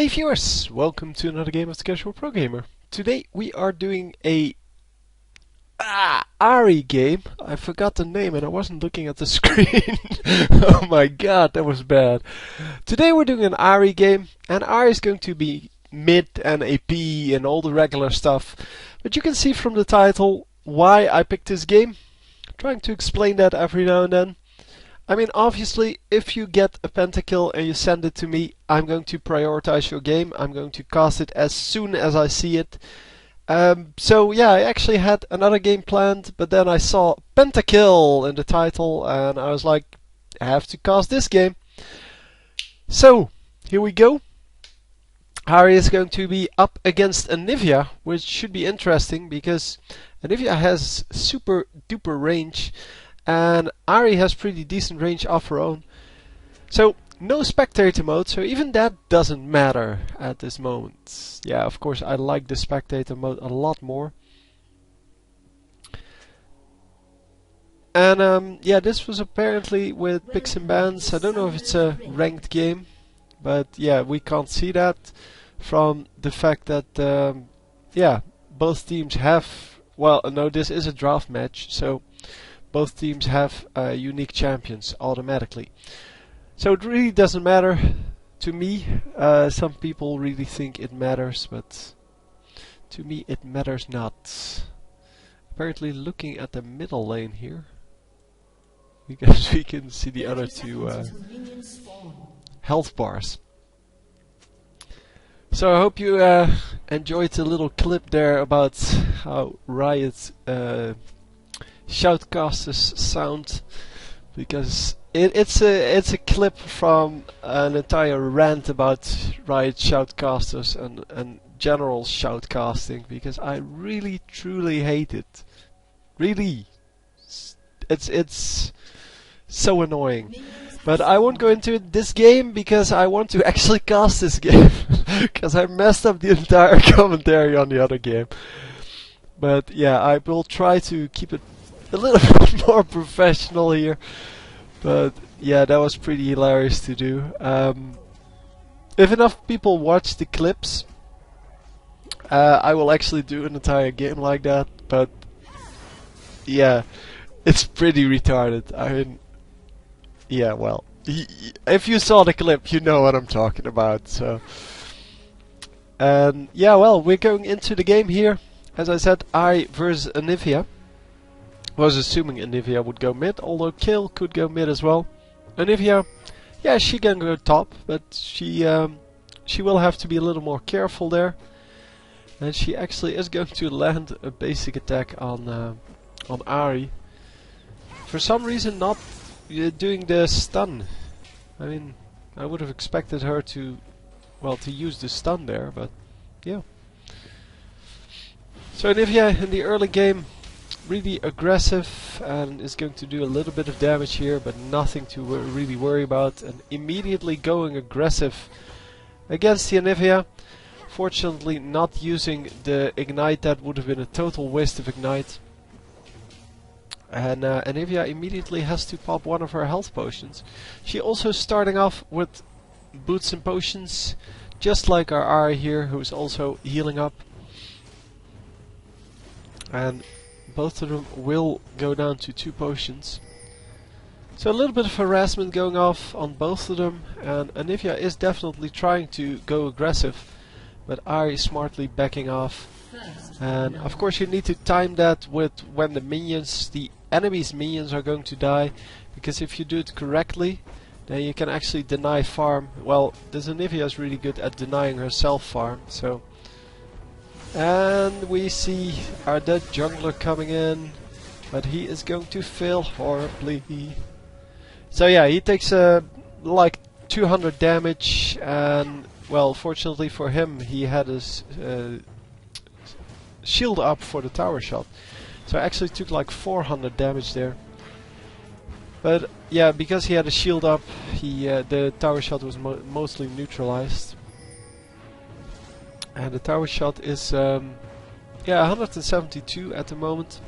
Hey viewers, welcome to another game of the Casual Pro Gamer. Today we are doing a Ahri game. I forgot the name and I wasn't looking at the screen. Oh my god, that was bad. Today we're doing an Ahri game, and Ahri is going to be mid and AP and all the regular stuff. But you can see from the title why I picked this game. I'm trying to explain that every now and then. I mean, obviously, if you get a pentakill and you send it to me, I'm going to prioritize your game. I'm going to cast it as soon as I see it. So yeah, I actually had another game planned, but then I saw Pentakill in the title, and I was like, I have to cast this game. So, here we go. Ahri is going to be up against Anivia, which should be interesting, because Anivia has super duper range. And Ahri has pretty decent range of her own. So, no spectator mode, so even that doesn't matter at this moment. Yeah, of course I like the spectator mode a lot more. And yeah, this was apparently with picks and bans. I don't know if it's a ranked game, but yeah, we can't see that from the fact that yeah, both teams have, well, no, this is a draft match, so both teams have unique champions automatically. So it really doesn't matter to me. Some people really think it matters, but to me it matters not. Apparently looking at the middle lane here, because we can see the other two health bars. So I hope you enjoyed the little clip there about how Riot shoutcasters sound, because it's a clip from an entire rant about Riot shoutcasters and general shoutcasting, because I really truly hate it. Really, it's so annoying. But I won't go into this game because I want to actually cast this game, because I messed up the entire commentary on the other game. But yeah, I will try to keep it a little bit more professional here, but yeah, that was pretty hilarious to do. If enough people watch the clips, I will actually do an entire game like that. But yeah, it's pretty retarded. I mean, yeah, well, if you saw the clip, you know what I'm talking about. So, and yeah, well, we're going into the game here. As I said, Ahri versus Anivia. Was assuming Anivia would go mid, although Kill could go mid as well. Anivia, yeah, she can go top, but she will have to be a little more careful there. And she actually is going to land a basic attack on Ahri. For some reason, not doing the stun. I mean, I would have expected her to, well, to use the stun there, but yeah. So Anivia in the early game, really aggressive, and is going to do a little bit of damage here, but nothing to really worry about. And immediately going aggressive against the Anivia. Fortunately not using the ignite, that would have been a total waste of ignite. And Anivia immediately has to pop one of her health potions. She also starting off with boots and potions, just like our Ahri here, who's also healing up. And both of them will go down to 2 potions. So a little bit of harassment going off on both of them, and Anivia is definitely trying to go aggressive, but Ahri is smartly backing off. And of course you need to time that with when the enemy's minions are going to die, because if you do it correctly, then you can actually deny farm. Well, this Anivia is really good at denying herself farm, so. And we see our dead jungler coming in, but he is going to fail horribly. So yeah, he takes like 200 damage, and well, fortunately for him, he had his shield up for the tower shot. So I actually took like 400 damage there. But yeah, because he had a shield up, the tower shot was mostly neutralized. And the tower shot is, yeah, 172 at the moment.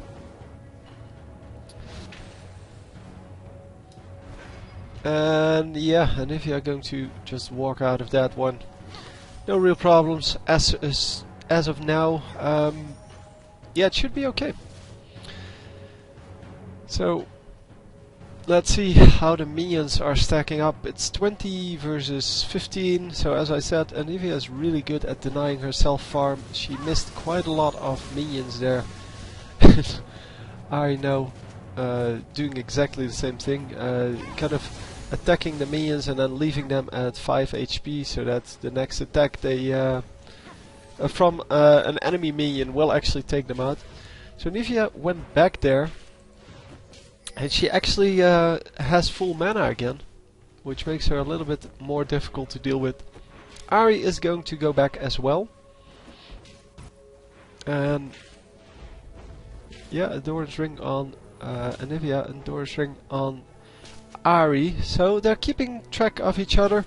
And yeah, and if you are going to just walk out of that one, No real problems as of now. Yeah, it should be okay. So let's see how the minions are stacking up. It's 20 versus 15. So as I said, Anivia is really good at denying herself farm. She missed quite a lot of minions there. I know, doing exactly the same thing. Kind of attacking the minions and then leaving them at 5 HP, so that the next attack they from an enemy minion will actually take them out. So Anivia went back there, and she actually has full mana again, which makes her a little bit more difficult to deal with. Ahri is going to go back as well. And yeah, Adora's Ring on Anivia and Adora's Ring on Ahri. So they're keeping track of each other.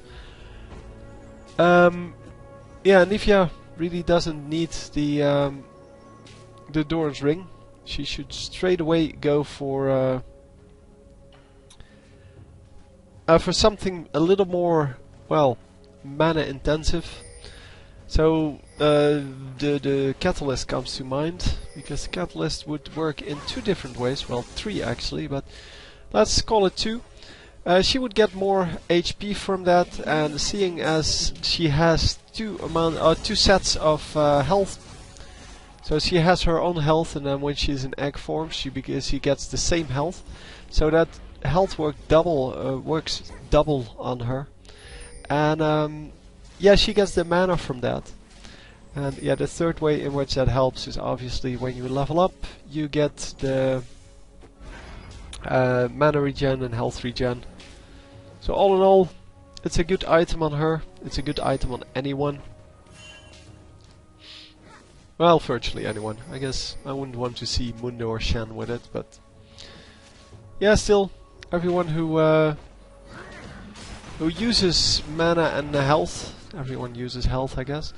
Yeah, Anivia really doesn't need the Adora's Ring. She should straight away go for something a little more, well, mana intensive. So the Catalyst comes to mind, because the Catalyst would work in two different ways, well 3 actually, but let's call it 2. She would get more HP from that, and seeing as she has two sets of health, so she has her own health, and then when she's in egg form she gets the same health, so that health works double on her, and yeah, she gets the mana from that. And yeah, the third way in which that helps is obviously when you level up, you get the mana regen and health regen. So all in all, it's a good item on her. It's a good item on anyone. Well, virtually anyone. I guess I wouldn't want to see Mundo or Shen with it, but yeah, still, everyone who uses mana and health, everyone uses health, I guess.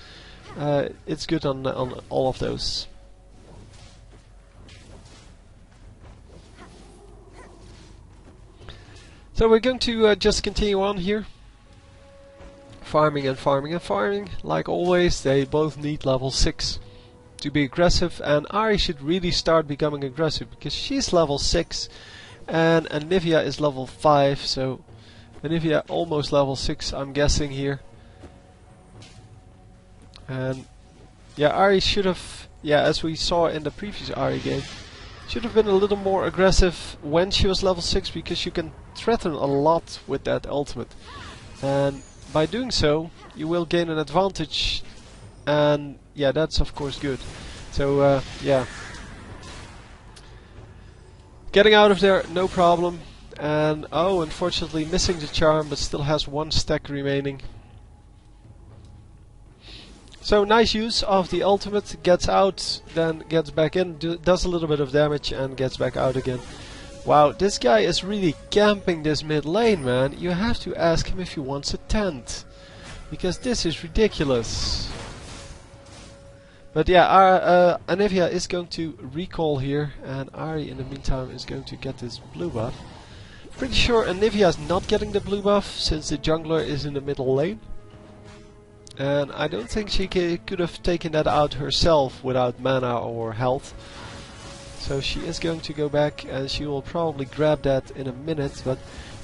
It's good on all of those. So we're going to just continue on here. Farming and farming and farming. Like always, they both need level 6 to be aggressive, and Ahri should really start becoming aggressive because she's level 6 and Anivia is level 5, so Anivia almost level 6, I'm guessing here. And yeah, Ahri should have, yeah, as we saw in the previous Ahri game, should have been a little more aggressive when she was level 6, because you can threaten a lot with that ultimate. And by doing so, you will gain an advantage, and yeah, that's of course good. So yeah, getting out of there, no problem. And oh, unfortunately missing the charm, but still has 1 stack remaining. So nice use of the ultimate, gets out, then gets back in, does a little bit of damage and gets back out again. Wow, this guy is really camping this mid lane, man. You have to ask him if he wants a tent, because this is ridiculous. But yeah, Anivia is going to recall here, and Ahri in the meantime is going to get this blue buff. Pretty sure Anivia is not getting the blue buff, since the jungler is in the middle lane. And I don't think she could have taken that out herself without mana or health. So she is going to go back, and she will probably grab that in a minute. But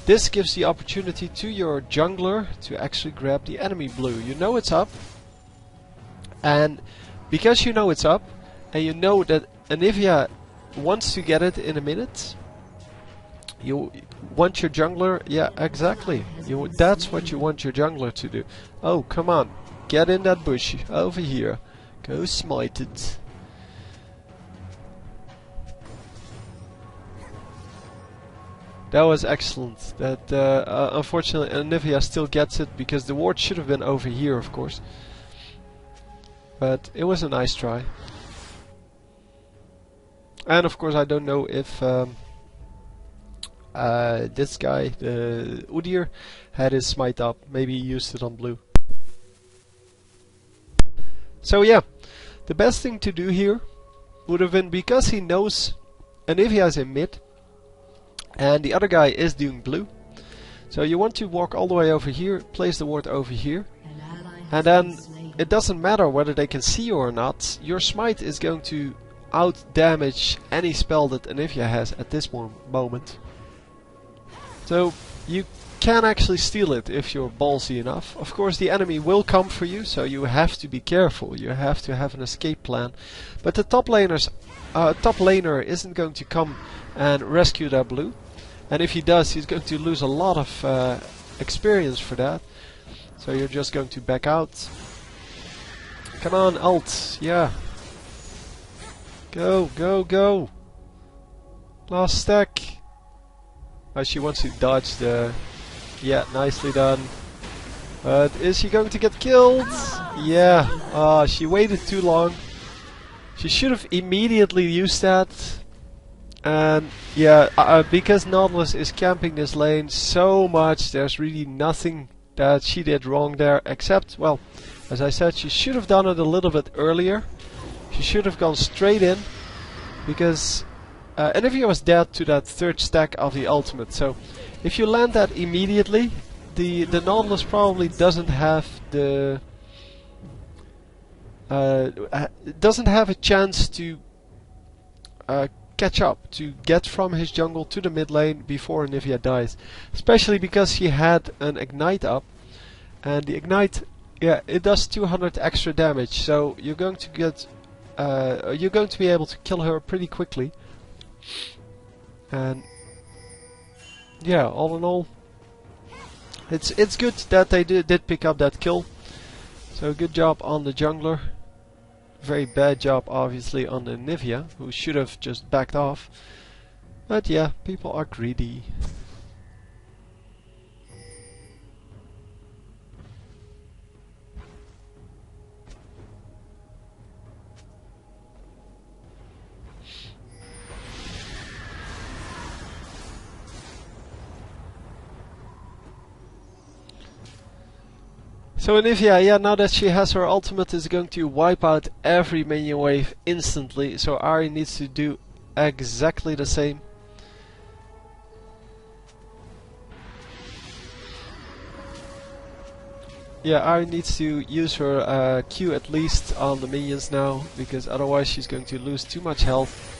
this gives the opportunity to your jungler to actually grab the enemy blue. You know it's up. And because you know it's up, and you know that Anivia wants to get it in a minute, you want your jungler, yeah, exactly. That's what you want your jungler to do. Oh, come on. Get in that bush over here. Go smite it. That was excellent. That unfortunately Anivia still gets it, because the ward should have been over here, of course. But it was a nice try. And of course I don't know if this guy, the Udyr, had his smite up. Maybe he used it on blue. So yeah, the best thing to do here would have been, because he knows Anivia is in mid and the other guy is doing blue, so you want to walk all the way over here, place the ward over here, and then it doesn't matter whether they can see you or not. Your smite is going to out damage any spell that Anivia has at this moment. So you can actually steal it if you're ballsy enough. Of course the enemy will come for you, so you have to be careful. You have to have an escape plan. But the top laner isn't going to come and rescue that blue. And if he does, he's going to lose a lot of experience for that. So you're just going to back out. Come on, ult. Yeah. Go, go, go. Last stack. Oh, she wants to dodge the... Yeah, nicely done. But is she going to get killed? Yeah. Ah, she waited too long. She should have immediately used that. And yeah, because Nautilus is camping this lane so much, there's really nothing that she did wrong there, except, well, as I said, she should have done it a little bit earlier. She should have gone straight in, because Anivia was dead to that third stack of the ultimate. So if you land that immediately, the Nautilus probably doesn't have the doesn't have a chance to catch up, to get from his jungle to the mid lane before Anivia dies. Especially because he had an ignite up, and the ignite, yeah, it does 200 extra damage. So you're going to get, you're going to be able to kill her pretty quickly. And yeah, all in all, it's good that they did pick up that kill. So good job on the jungler. Very bad job, obviously, on the Anivia, who should have just backed off. But yeah, people are greedy. So Anivia, yeah, now that she has her ultimate, is going to wipe out every minion wave instantly. So Ahri needs to do exactly the same. Yeah, Ahri needs to use her Q at least on the minions now, because otherwise she's going to lose too much health.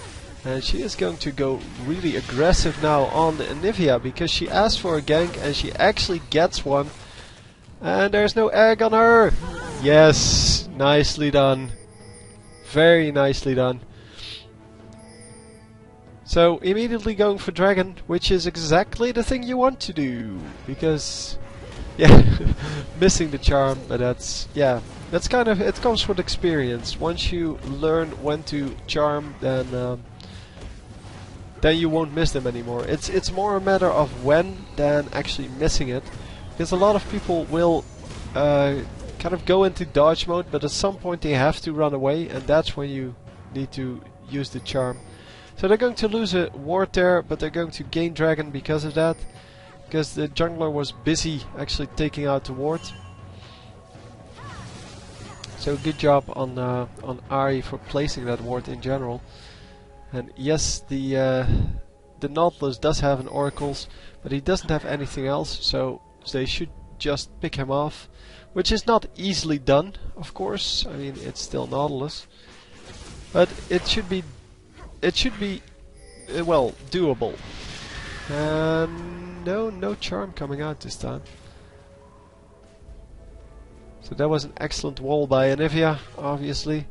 And she is going to go really aggressive now on the Anivia, because she asked for a gank and she actually gets one. And there's no egg on her! Yes! Nicely done. Very nicely done. So, immediately going for dragon, which is exactly the thing you want to do. Because, yeah, missing the charm, but that's, yeah, that's kind of, it comes with experience. Once you learn when to charm, then you won't miss them anymore. It's more a matter of when than actually missing it. Because a lot of people will kind of go into dodge mode, but at some point they have to run away, and that's when you need to use the charm. So they're going to lose a ward there, but they're going to gain dragon because of that. Because the jungler was busy actually taking out the ward. So good job on Ahri for placing that ward in general. And yes, the Nautilus does have an oracles, but he doesn't have anything else, so they should just pick him off, which is not easily done, of course. I mean, it's still Nautilus, but it should be well, doable. And no charm coming out this time. So that was an excellent wall by Anivia. Obviously,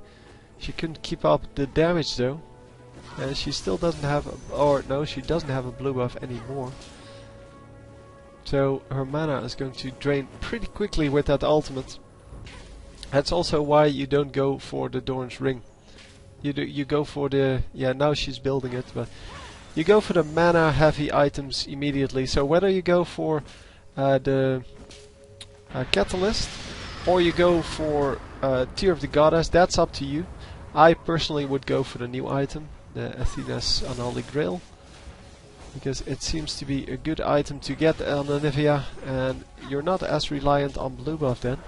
she couldn't keep up the damage though, and she still doesn't have, she doesn't have a blue buff anymore. So her mana is going to drain pretty quickly with that ultimate. That's also why you don't go for the Dorn's Ring. You go for the, yeah, now she's building it, but you go for the mana heavy items immediately. So whether you go for the Catalyst or you go for Tear of the Goddess, that's up to you. I personally would go for the new item, the Athena's Unholy Grail, because it seems to be a good item to get on Anivia, and you're not as reliant on blue buff then.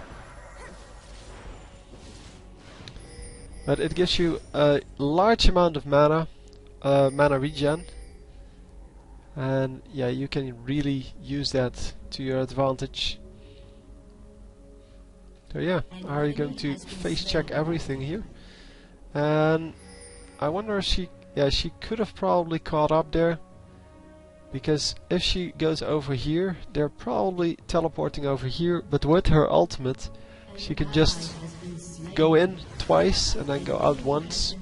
But it gives you a large amount of mana, mana regen, and yeah, you can really use that to your advantage. So yeah, are you going to face check everything here? And I wonder if she... Yeah, she could have probably caught up there. Because if she goes over here, they're probably teleporting over here. But with her ultimate, she can just go in twice and then go out once.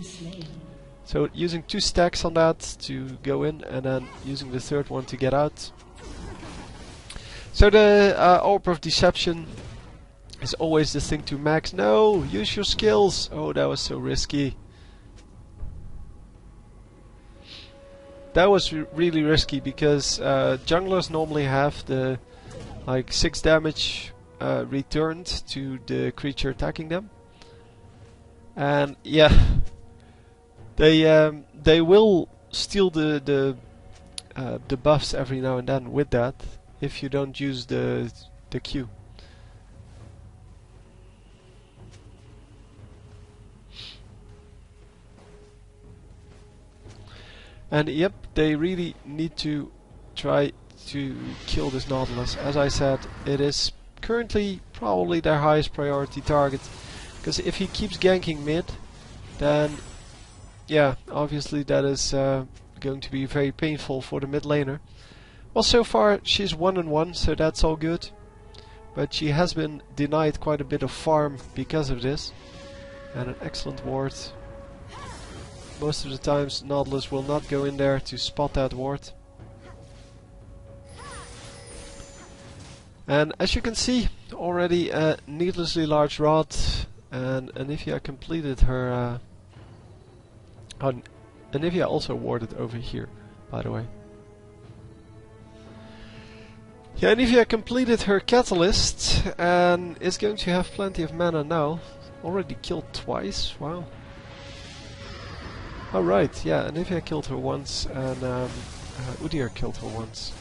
So using 2 stacks on that to go in and then using the 3rd one to get out. So the Orb of Deception is always the thing to max. No! Use your skills! Oh, that was so risky. That was really risky because junglers normally have the like 6 damage returned to the creature attacking them. And yeah, they will steal the buffs every now and then with that if you don't use the Q. And yep, they really need to try to kill this Nautilus. As I said, it is currently probably their highest priority target. Because if he keeps ganking mid, then yeah, obviously that is going to be very painful for the mid laner. Well, so far she's 1-1, so that's all good. But she has been denied quite a bit of farm because of this. And an excellent ward. Most of the times Nautilus will not go in there to spot that ward. And as you can see, already a needlessly large rod, and Anivia completed her... Anivia also warded over here, by the way. Yeah, Anivia completed her catalyst and is going to have plenty of mana now. Already killed twice, wow. Oh right, yeah, Anivia killed her once and Udyr killed her once.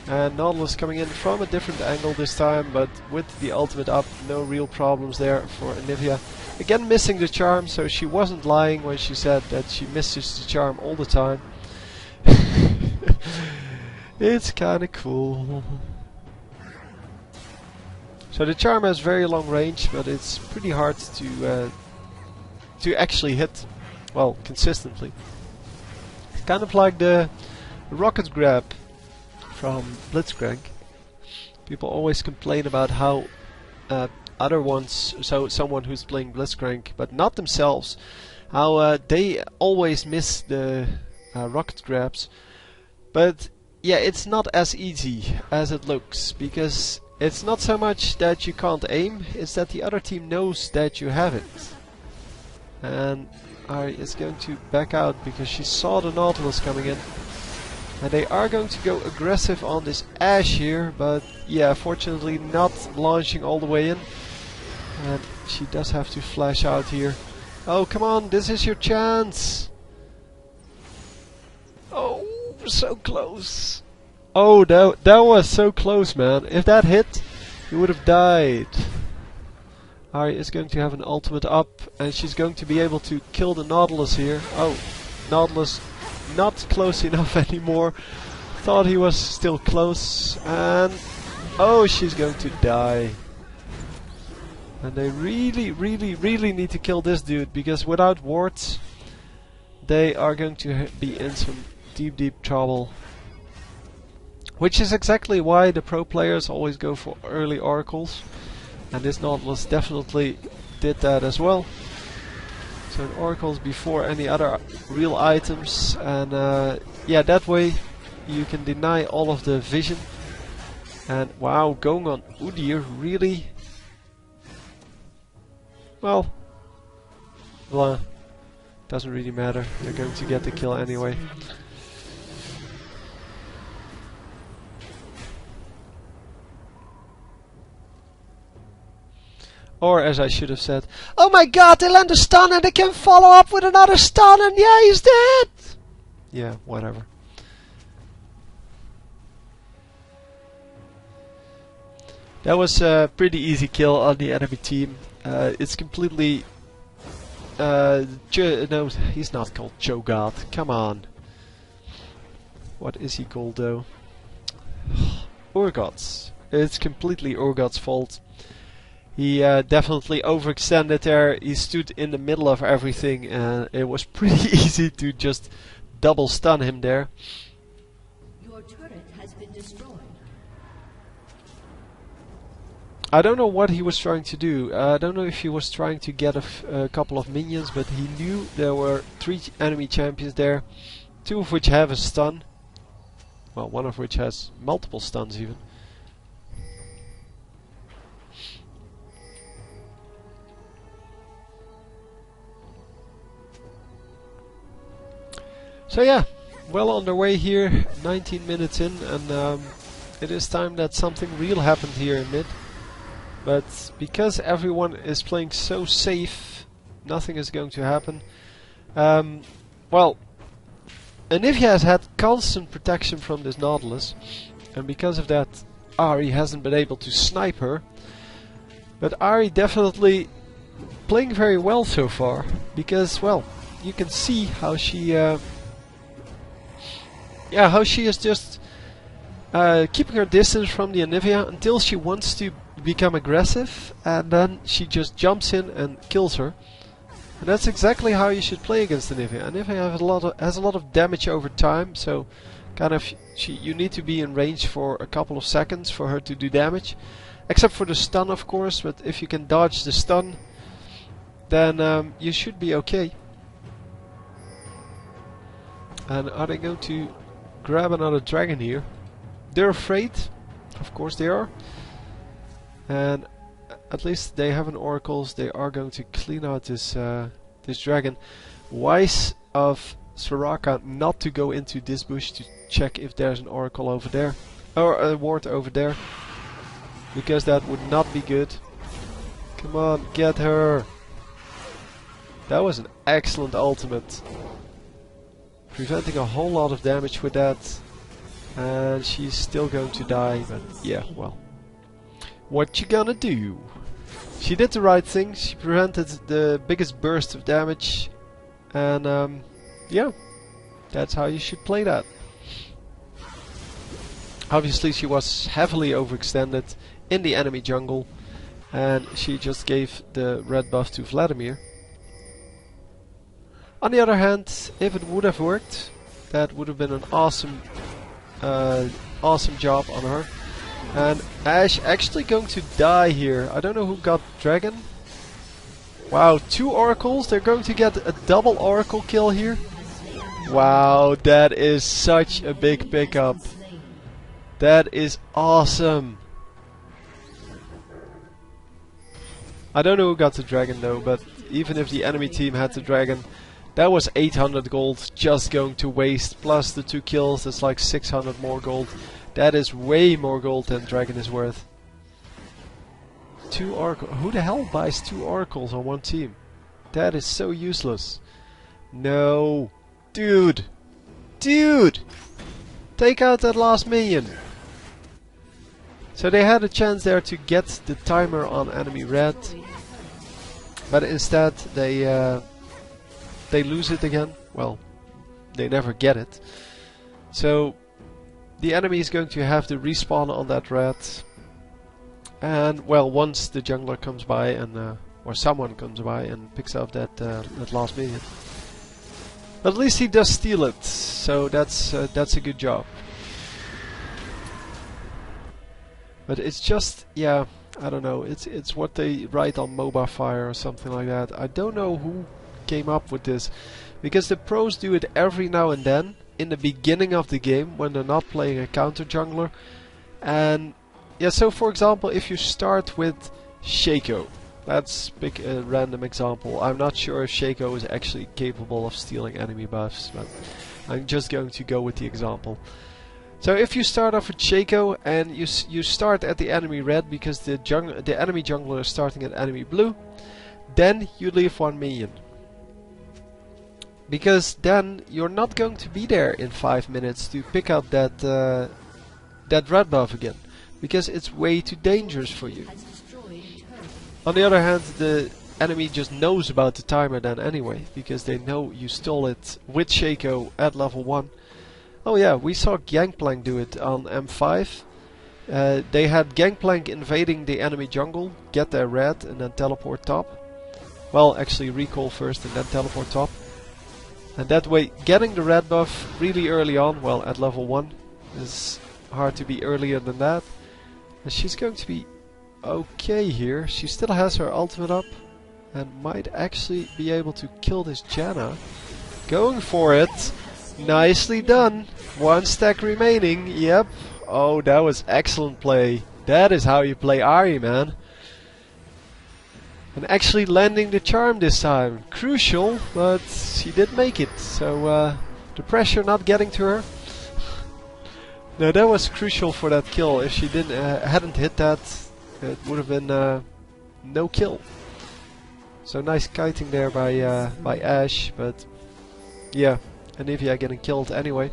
And Nautilus coming in from a different angle this time, but with the ultimate up, no real problems there for Anivia. Again missing the charm, so she wasn't lying when she said that she misses the charm all the time. It's kinda cool. So the charm has very long range, but it's pretty hard to actually hit. Well, consistently. It's kind of like the rocket grab from Blitzcrank. People always complain about how other ones, so someone who's playing Blitzcrank, but not themselves, how they always miss the rocket grabs. But yeah, it's not as easy as it looks, because it's not so much that you can't aim, it's that the other team knows that you have it. And Ahri is going to back out because she saw the Nautilus coming in. And they are going to go aggressive on this Ashe here, but yeah, fortunately not launching all the way in. And she does have to flash out here. Oh, come on, this is your chance! Oh, so close! Oh, that was so close, man. If that hit, you would have died. Ahri is going to have an ultimate up, and she's going to be able to kill the Nautilus here. Oh, Nautilus not close enough anymore. Thought he was still close, and oh, she's going to die. And they really need to kill this dude, because without wards, they are going to be in some deep trouble. Which is exactly why the pro players always go for early oracles. And this Nautilus definitely did that as well. So an oracles before any other real items, and yeah, that way you can deny all of the vision. And wow, going on Udyr, really? Well, blah, doesn't really matter, they're going to get the kill anyway. Or as I should have said, oh my god, they land a stun and they can follow up with another stun and yeah, he's dead! Yeah, whatever. That was a pretty easy kill on the enemy team. It's completely... no, he's not called Cho'Gath, come on. What is he called though? Urgot's. It's completely Urgot's fault. He definitely overextended there. He stood in the middle of everything, and it was pretty easy to just double stun him there. Your turret has been destroyed. I don't know what he was trying to do. I don't know if he was trying to get a couple of minions, but he knew there were 3 enemy champions there, 2 of which have a stun. Well, 1 of which has multiple stuns even. So yeah, well on their way here, 19 minutes in, and it is time that something real happened here in mid. But because everyone is playing so safe, nothing is going to happen. Well, Anivia has had constant protection from this Nautilus, and because of that, Ahri hasn't been able to snipe her. But Ahri definitely playing very well so far, because, well, you can see how she is just keeping her distance from the Anivia until she wants to become aggressive, and then she just jumps in and kills her. And that's exactly how you should play against Anivia. Anivia has a lot of damage over time, so kind of you need to be in range for a couple of seconds for her to do damage. Except for the stun, of course, but if you can dodge the stun, then you should be okay. And are they going to grab another dragon here? They're afraid, of course they are. And at least they have an oracles. They are going to clean out this this dragon. Wise of Soraka not to go into this bush to check if there's an oracle over there, or a ward over there, because that would not be good. Come on, get her! That was an excellent ultimate, preventing a whole lot of damage with that. And she's still going to die, but yeah, well. What you gonna do? She did the right thing. She prevented the biggest burst of damage, and yeah, that's how you should play that. Obviously she was heavily overextended in the enemy jungle, and she just gave the red buff to Vladimir. On the other hand, if it would have worked, that would have been an awesome awesome job on her. And Ashe actually going to die here. I don't know who got dragon. Wow, 2 oracles. They're going to get a double oracle kill here. Wow, that is such a big pickup. That is awesome. I don't know who got the dragon though, but even if the enemy team had the dragon, that was 800 gold just going to waste. Plus the 2 kills, that's like 600 more gold. That is way more gold than dragon is worth. 2 oracles. Who the hell buys 2 oracles on one team? That is so useless. No. Dude. Dude. Take out that last minion. So they had a chance there to get the timer on enemy red. But instead they lose it again. Well, they never get it. So the enemy is going to have to respawn on that red. And well, once the jungler comes by and or someone comes by and picks up that last minion. But at least he does steal it, so that's a good job. But it's just, yeah, I don't know. It's what they write on Mobile Fire or something like that. I don't know who came up with this, because the pros do it every now and then in the beginning of the game when they're not playing a counter jungler. And yeah, so for example, if you start with Shaco, let's pick a random example. I'm not sure if Shaco is actually capable of stealing enemy buffs, but I'm just going to go with the example. So if you start off with Shaco and you start at the enemy red because the enemy jungler is starting at enemy blue, then you leave 1 minion. Because then you're not going to be there in 5 minutes to pick up that that red buff again, because it's way too dangerous for you. On the other hand, the enemy just knows about the timer then anyway, because they know you stole it with Shaco at level 1. Oh yeah, we saw Gangplank do it on M5. They had Gangplank invading the enemy jungle, get their red, and then teleport top. Well, actually recall first and then teleport top. And that way, getting the red buff really early on, well, at level 1, is hard to be earlier than that. And she's going to be okay here. She still has her ultimate up and might actually be able to kill this Janna. Going for it. Nicely done. 1 stack remaining. Yep. Oh, that was excellent play. That is how you play Ahri, man. And actually landing the charm this time. Crucial, but she did make it. So the pressure not getting to her. No, that was crucial for that kill. If she didn't hadn't hit that, it would have been no kill. So nice kiting there by Ash, but yeah, Anivia getting killed anyway.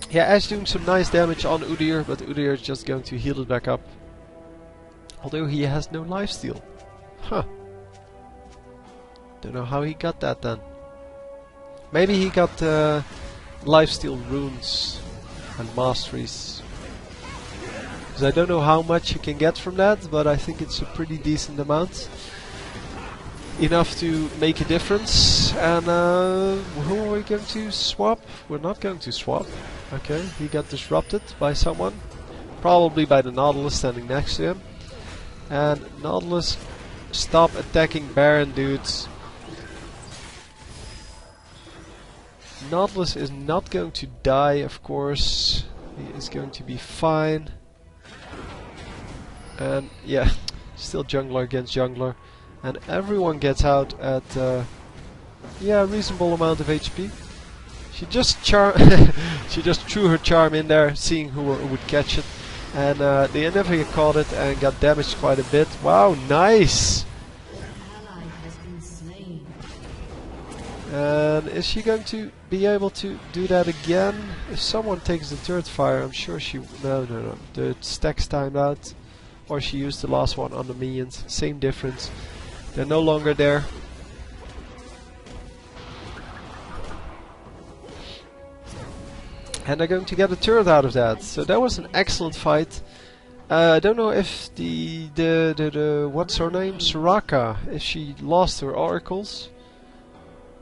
Yeah, Ash doing some nice damage on Udyr, but Udyr is just going to heal it back up. Although he has no lifesteal. Huh. Don't know how he got that then. Maybe he got lifesteal runes and masteries. Because I don't know how much you can get from that, but I think it's a pretty decent amount. Enough to make a difference. And who are we going to swap? We're not going to swap. Okay, he got disrupted by someone. Probably by the Nautilus standing next to him. And Nautilus, stop attacking Baron, dudes. Nautilus is not going to die, of course. He is going to be fine. And yeah, still jungler against jungler. And everyone gets out at yeah, reasonable amount of HP. She just she just threw her charm in there, seeing who would catch it. And the Anivia caught it and got damaged quite a bit. Wow, nice! And is she going to be able to do that again? If someone takes the turret fire, I'm sure she... No. The stack's timed out. Or she used the last one on the minions. Same difference. They're no longer there. And they're going to get a turret out of that. So that was an excellent fight. I don't know if the what's her name? Soraka, if she lost her oracles.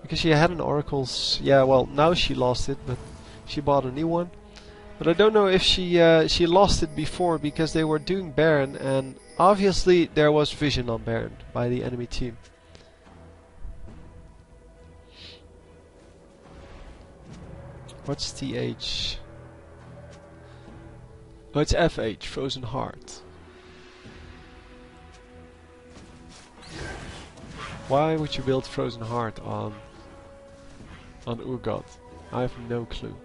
Because she had an oracles, yeah, well, now she lost it, but she bought a new one. But I don't know if she lost it before, because they were doing Baron, and obviously there was vision on Baron by the enemy team. What's TH? Oh, it's FH, Frozen Heart. Why would you build Frozen Heart on Urgot? I have no clue.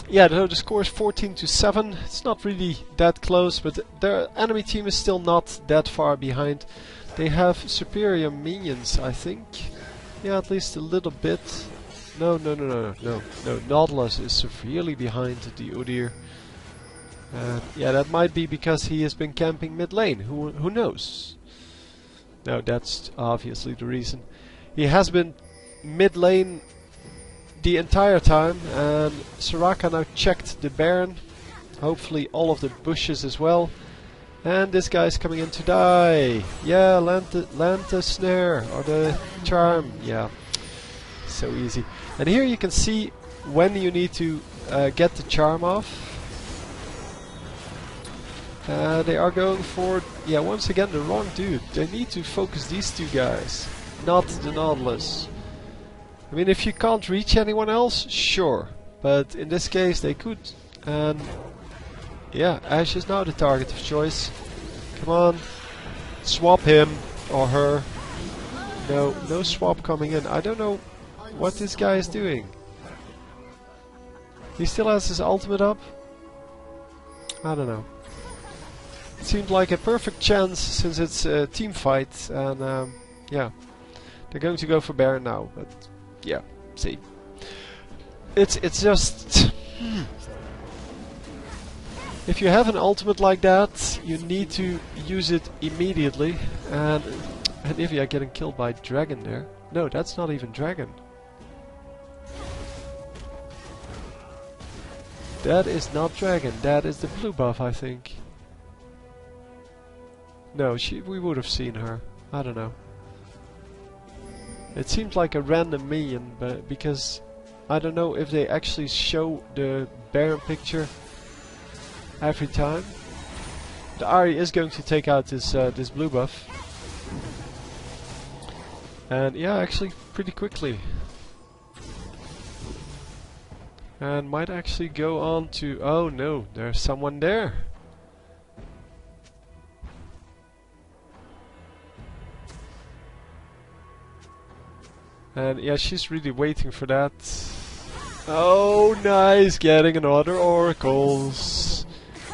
Yeah, the score is 14-7. It's not really that close, but their enemy team is still not that far behind. They have superior minions, I think. Yeah, at least a little bit. No. Nautilus is severely behind the Udyr. Yeah, that might be because he has been camping mid lane. Who knows? No, that's obviously the reason. He has been mid lane the entire time, and Soraka now checked the Baron. Hopefully all of the bushes as well. And this guy's coming in to die. Yeah, land the snare or the charm. Yeah, so easy. And here you can see when you need to get the charm off. They are going for, yeah, once again the wrong dude. They need to focus these two guys, not the Nautilus. I mean, if you can't reach anyone else, sure. But in this case they could. And yeah, Ashe is now the target of choice. Come on, swap him or her. No swap coming in. I don't know what this guy is doing. He still has his ultimate up. I don't know. It seemed like a perfect chance since it's a team fight, and yeah, they're going to go for Baron now. But yeah, see, it's just if you have an ultimate like that, you need to use it immediately. And Anivia getting killed by dragon there. No, that's not even dragon. That is not dragon, that is the blue buff, I think. No, we would have seen her. I don't know. It seems like a random minion, but because I don't know if they actually show the Baron picture every time. The Ahri is going to take out this this blue buff. And yeah, actually pretty quickly. And might actually go on to... Oh no, there's someone there. And yeah, she's really waiting for that. Oh, nice! Getting another oracles.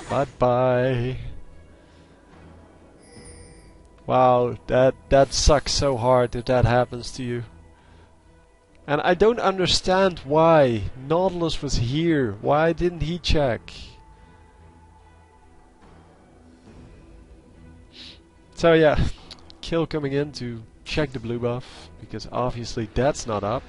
Bye-bye. Wow, that sucks so hard if that happens to you. And I don't understand why Nautilus was here. Why didn't he check? So yeah, Kill coming in to check the blue buff, because obviously that's not up.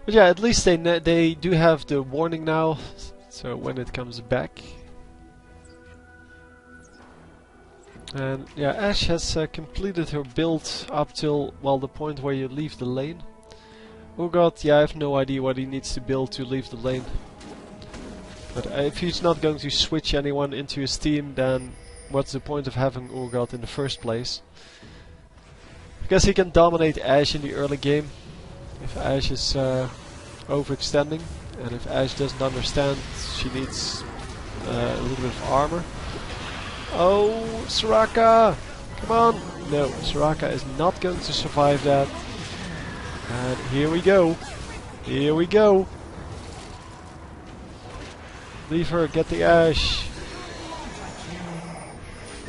But yeah, at least they do have the warning now, so when it comes back. And yeah, Ashe has completed her build up till, well, the point where you leave the lane. Urgot, yeah, I have no idea what he needs to build to leave the lane. But if he's not going to switch anyone into his team, then what's the point of having Urgot in the first place? Because he can dominate Ashe in the early game, if Ashe is overextending, and if Ashe doesn't understand she needs a little bit of armor. Oh, Soraka! Come on! No, Soraka is not going to survive that. And here we go. Here we go. Leave her, get the Ashe.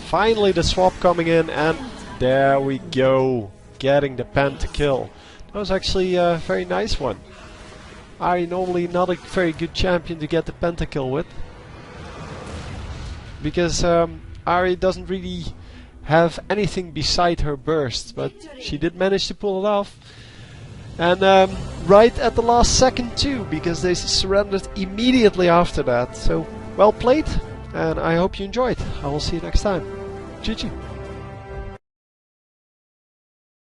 Finally the swap coming in, and there we go. Getting the Pentakill. That was actually a very nice one. Ahri normally not a very good champion to get the Pentakill with. Because Ahri doesn't really have anything beside her burst, but she did manage to pull it off. And right at the last second too, because they surrendered immediately after that. So, well played, and I hope you enjoyed. I will see you next time. GG.